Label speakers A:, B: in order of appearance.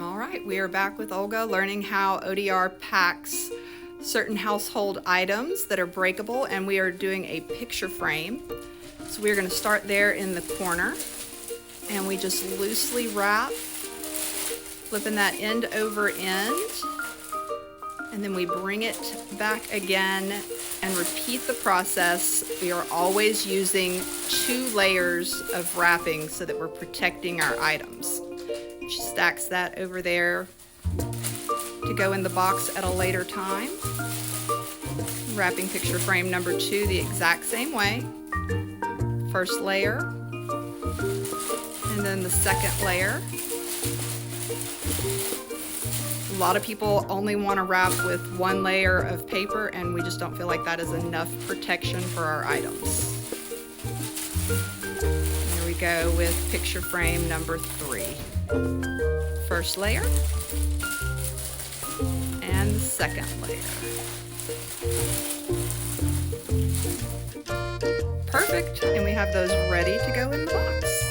A: All right, we are back with Olga learning how ODR packs certain household items that are breakable, and we are doing a picture frame. So we're going to start there in the corner, and we just loosely wrap, flipping that end over end, and then we bring it back again and repeat the process. We are always using 2 layers of wrapping so that we're protecting our items. She stacks that over there to go in the box at a later time. Wrapping picture frame number 2 the exact same way. First layer, and then the second layer. A lot of people only want to wrap with 1 layer of paper, and we just don't feel like that is enough protection for our items. Here we go with picture frame number 3. First layer and the second layer. Perfect, and we have those ready to go in the box.